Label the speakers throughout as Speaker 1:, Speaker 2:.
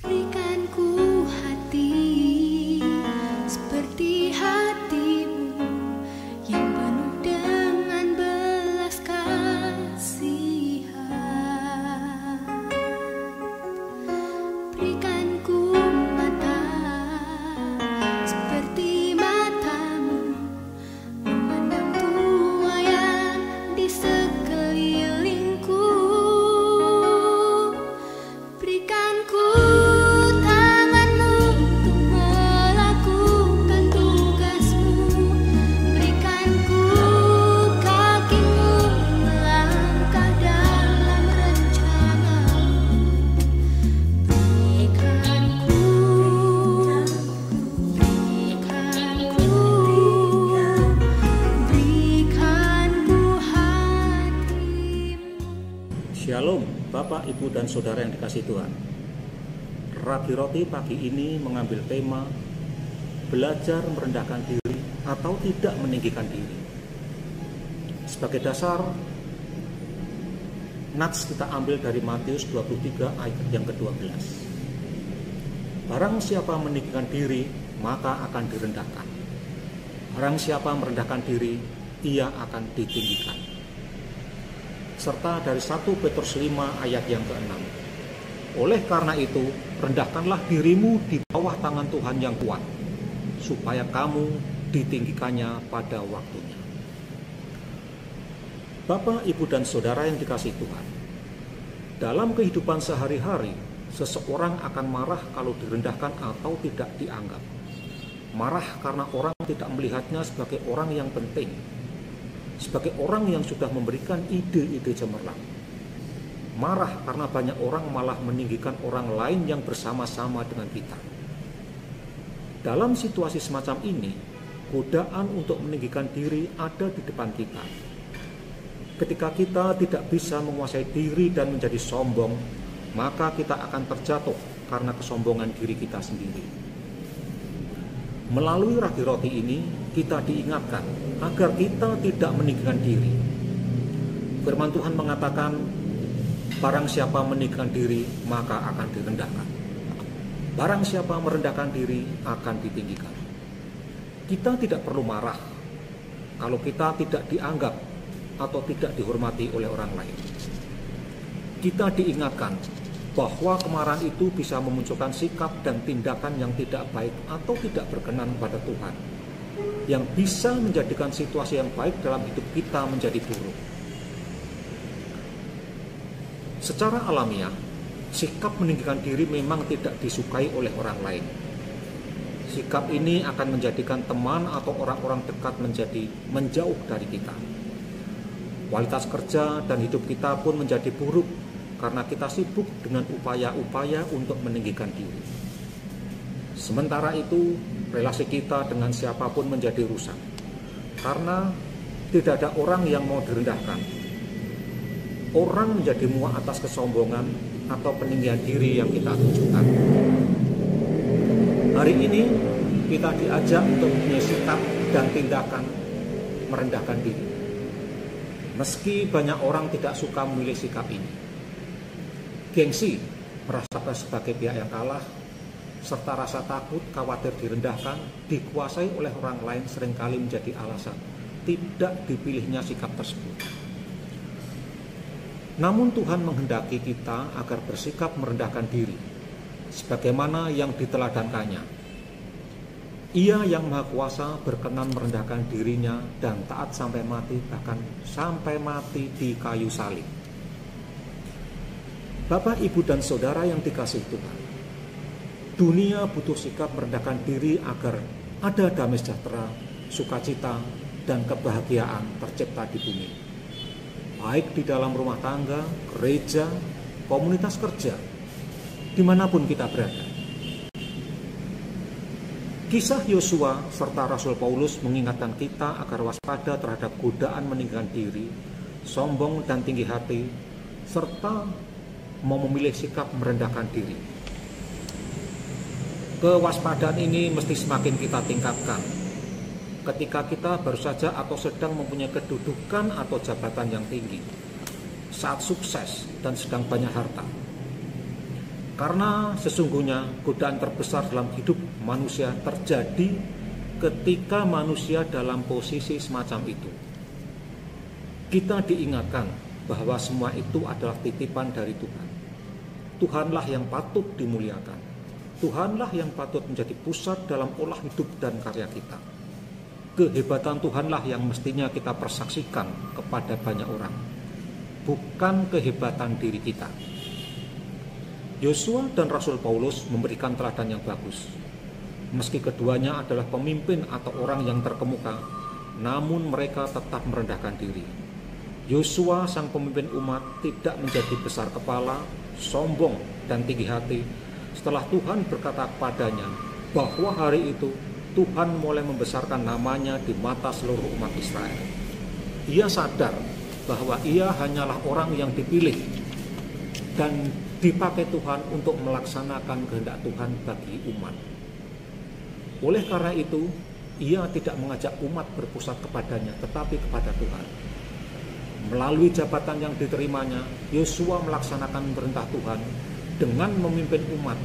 Speaker 1: Berikan ku hati seperti hatimu yang penuh dengan belas kasihan. Berikan ku mata seperti matamu, memandang tua yang di sekelilingku. Berikan ku tanganmu untuk melakukan tugasmu. Berikan ku kakimu melangkah dalam rencanamu. Berikan ku hatimu.
Speaker 2: Shalom, Bapak, Ibu, dan Saudara yang dikasihi Tuhan. Ragi Roti pagi ini mengambil tema belajar merendahkan diri atau tidak meninggikan diri. Sebagai dasar, nats kita ambil dari Matius 23 ayat yang ke-12. Barang siapa meninggikan diri, maka akan direndahkan. Barang siapa merendahkan diri, ia akan ditinggikan. Serta dari 1 Petrus 5 ayat yang ke-6. Oleh karena itu, rendahkanlah dirimu di bawah tangan Tuhan yang kuat, supaya kamu ditinggikannya pada waktunya. Bapak, Ibu, dan Saudara yang dikasihi Tuhan, dalam kehidupan sehari-hari, seseorang akan marah kalau direndahkan atau tidak dianggap. Marah karena orang tidak melihatnya sebagai orang yang penting, sebagai orang yang sudah memberikan ide-ide cemerlang. Marah karena banyak orang malah meninggikan orang lain yang bersama-sama dengan kita. Dalam situasi semacam ini, godaan untuk meninggikan diri ada di depan kita. Ketika kita tidak bisa menguasai diri dan menjadi sombong, maka kita akan terjatuh karena kesombongan diri kita sendiri. Melalui Ragi Roti ini, kita diingatkan agar kita tidak meninggikan diri. Firman Tuhan mengatakan, barang siapa meninggikan diri, maka akan direndahkan. Barang siapa merendahkan diri, akan ditinggikan. Kita tidak perlu marah kalau kita tidak dianggap atau tidak dihormati oleh orang lain. Kita diingatkan bahwa kemarahan itu bisa memunculkan sikap dan tindakan yang tidak baik atau tidak berkenan pada Tuhan, yang bisa menjadikan situasi yang baik dalam hidup kita menjadi buruk. Secara alamiah, sikap meninggikan diri memang tidak disukai oleh orang lain. Sikap ini akan menjadikan teman atau orang-orang dekat menjadi menjauh dari kita. Kualitas kerja dan hidup kita pun menjadi buruk karena kita sibuk dengan upaya-upaya untuk meninggikan diri. Sementara itu, relasi kita dengan siapapun menjadi rusak karena tidak ada orang yang mau direndahkan. Orang menjadi muak atas kesombongan atau peninggian diri yang kita tunjukkan. Hari ini kita diajak untuk punya sikap dan tindakan merendahkan diri. Meski banyak orang tidak suka memilih sikap ini. Gengsi, merasa sebagai pihak yang kalah, serta rasa takut, khawatir direndahkan, dikuasai oleh orang lain seringkali menjadi alasan tidak dipilihnya sikap tersebut. Namun Tuhan menghendaki kita agar bersikap merendahkan diri, sebagaimana yang diteladankannya. Ia yang Maha Kuasa berkenan merendahkan dirinya dan taat sampai mati, bahkan sampai mati di kayu salib. Bapak, Ibu, dan Saudara yang dikasihi Tuhan, dunia butuh sikap merendahkan diri agar ada damai sejahtera, sukacita, dan kebahagiaan tercipta di bumi. Baik di dalam rumah tangga, gereja, komunitas kerja, dimanapun kita berada. Kisah Yosua serta Rasul Paulus mengingatkan kita agar waspada terhadap godaan meninggikan diri, sombong dan tinggi hati, serta mau memilih sikap merendahkan diri. Kewaspadaan ini mesti semakin kita tingkatkan ketika kita baru saja atau sedang mempunyai kedudukan atau jabatan yang tinggi, saat sukses dan sedang banyak harta. Karena sesungguhnya godaan terbesar dalam hidup manusia terjadi ketika manusia dalam posisi semacam itu. Kita diingatkan bahwa semua itu adalah titipan dari Tuhan. Tuhanlah yang patut dimuliakan. Tuhanlah yang patut menjadi pusat dalam olah hidup dan karya kita. Kehebatan Tuhanlah yang mestinya kita persaksikan kepada banyak orang, bukan kehebatan diri kita. Yosua dan Rasul Paulus memberikan teladan yang bagus. Meski keduanya adalah pemimpin atau orang yang terkemuka, namun mereka tetap merendahkan diri. Yosua sang pemimpin umat tidak menjadi besar kepala, sombong dan tinggi hati setelah Tuhan berkata kepadanya bahwa hari itu Tuhan mulai membesarkan namanya di mata seluruh umat Israel. Ia sadar bahwa ia hanyalah orang yang dipilih dan dipakai Tuhan untuk melaksanakan kehendak Tuhan bagi umat. Oleh karena itu, ia tidak mengajak umat berpusat kepadanya, tetapi kepada Tuhan. Melalui jabatan yang diterimanya, Yosua melaksanakan perintah Tuhan dengan memimpin umat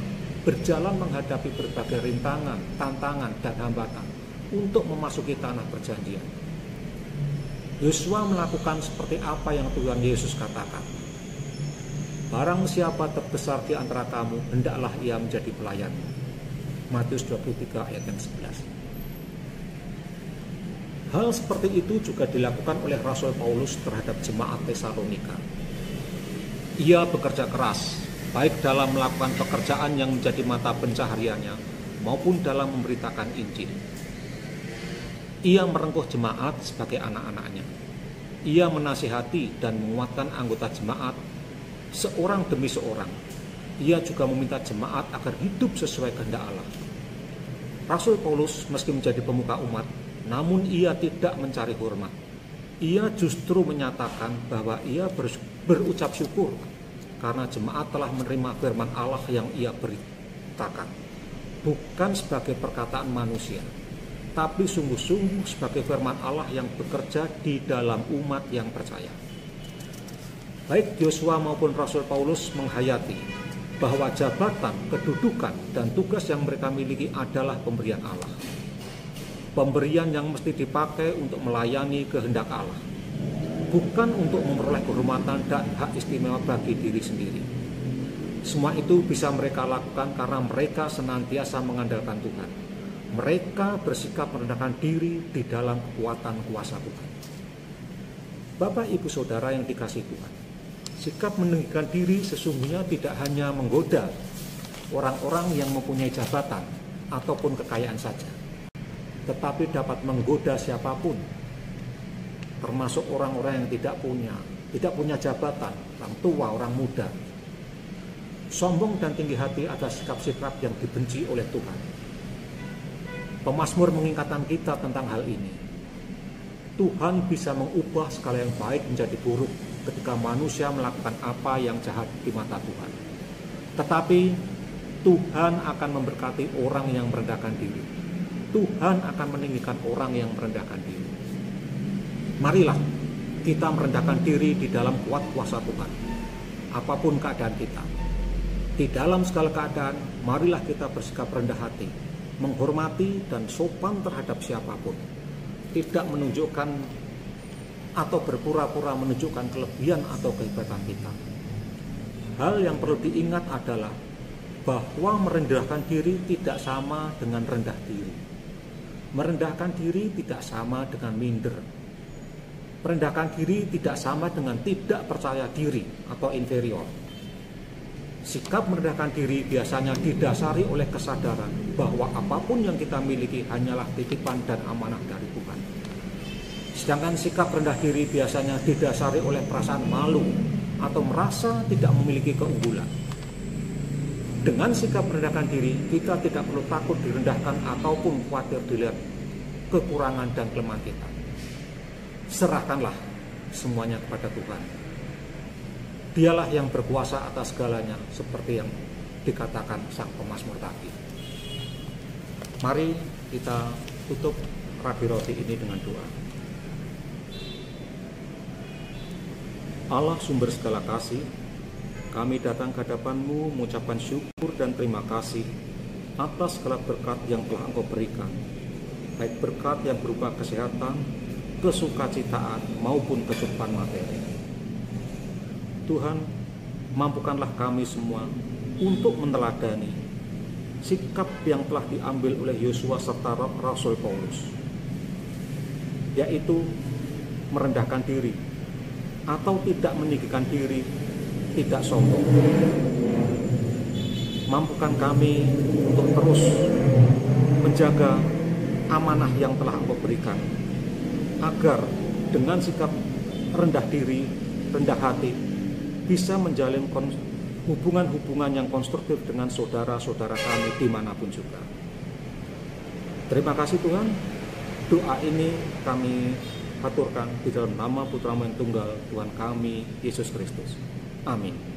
Speaker 2: berjalan menghadapi berbagai rintangan, tantangan, dan hambatan untuk memasuki tanah perjanjian. Yosua melakukan seperti apa yang Tuhan Yesus katakan. Barang siapa terbesar di antara kamu, hendaklah ia menjadi pelayan. Matius 23 ayat yang 11. Hal seperti itu juga dilakukan oleh Rasul Paulus terhadap jemaat Tesalonika. Ia bekerja keras, baik dalam melakukan pekerjaan yang menjadi mata pencahariannya maupun dalam memberitakan Injil. Ia merengkuh jemaat sebagai anak-anaknya. Ia menasihati dan menguatkan anggota jemaat seorang demi seorang. Ia juga meminta jemaat agar hidup sesuai kehendak Allah. Rasul Paulus meski menjadi pemuka umat, namun ia tidak mencari hormat. Ia justru menyatakan bahwa ia berucap syukur karena jemaat telah menerima firman Allah yang ia beritakan, bukan sebagai perkataan manusia, tapi sungguh-sungguh sebagai firman Allah yang bekerja di dalam umat yang percaya. Baik Yosua maupun Rasul Paulus menghayati bahwa jabatan, kedudukan, dan tugas yang mereka miliki adalah pemberian Allah. Pemberian yang mesti dipakai untuk melayani kehendak Allah, bukan untuk memperoleh kehormatan dan hak istimewa bagi diri sendiri. Semua itu bisa mereka lakukan karena mereka senantiasa mengandalkan Tuhan. Mereka bersikap merendahkan diri di dalam kekuatan kuasa Tuhan. Bapak, Ibu, Saudara yang dikasihi Tuhan, sikap meninggikan diri sesungguhnya tidak hanya menggoda orang-orang yang mempunyai jabatan ataupun kekayaan saja, tetapi dapat menggoda siapapun, termasuk orang-orang yang tidak punya jabatan, orang tua, orang muda. Sombong dan tinggi hati adalah sikap-sikap yang dibenci oleh Tuhan. Pemazmur mengingatkan kita tentang hal ini. Tuhan bisa mengubah segala yang baik menjadi buruk ketika manusia melakukan apa yang jahat di mata Tuhan. Tetapi Tuhan akan memberkati orang yang merendahkan diri. Tuhan akan meninggikan orang yang merendahkan diri. Marilah kita merendahkan diri di dalam kuat kuasa Tuhan, apapun keadaan kita. Di dalam segala keadaan, marilah kita bersikap rendah hati, menghormati dan sopan terhadap siapapun, tidak menunjukkan atau berpura-pura menunjukkan kelebihan atau kehebatan kita. Hal yang perlu diingat adalah bahwa merendahkan diri tidak sama dengan rendah diri. Merendahkan diri tidak sama dengan minder. Merendahkan diri tidak sama dengan tidak percaya diri atau inferior. Sikap merendahkan diri biasanya didasari oleh kesadaran bahwa apapun yang kita miliki hanyalah titipan dan amanah dari Tuhan. Sedangkan sikap rendah diri biasanya didasari oleh perasaan malu atau merasa tidak memiliki keunggulan. Dengan sikap merendahkan diri, kita tidak perlu takut direndahkan ataupun khawatir dilihat kekurangan dan kelemahan kita. Serahkanlah semuanya kepada Tuhan. Dialah yang berkuasa atas segalanya, seperti yang dikatakan sang pemazmur tadi. Mari kita tutup Rabi Roti ini dengan doa. Allah sumber segala kasih, Kami datang ke hadapan-Mu mengucapkan syukur dan terima kasih atas segala berkat yang telah Engkau berikan, baik berkat yang berupa kesehatan, kesukacitaan, maupun kecukupan materi. Tuhan, mampukanlah kami semua untuk meneladani sikap yang telah diambil oleh Yosua serta Rasul Paulus, yaitu merendahkan diri atau tidak meninggikan diri, tidak sombong. Mampukan kami untuk terus menjaga amanah yang telah Engkau berikan, agar dengan sikap rendah diri, rendah hati, bisa menjalin hubungan-hubungan yang konstruktif dengan saudara-saudara kami dimanapun juga. Terima kasih Tuhan. Doa ini kami aturkan di dalam nama Putra-Mu yang tunggal, Tuhan kami, Yesus Kristus. Amin.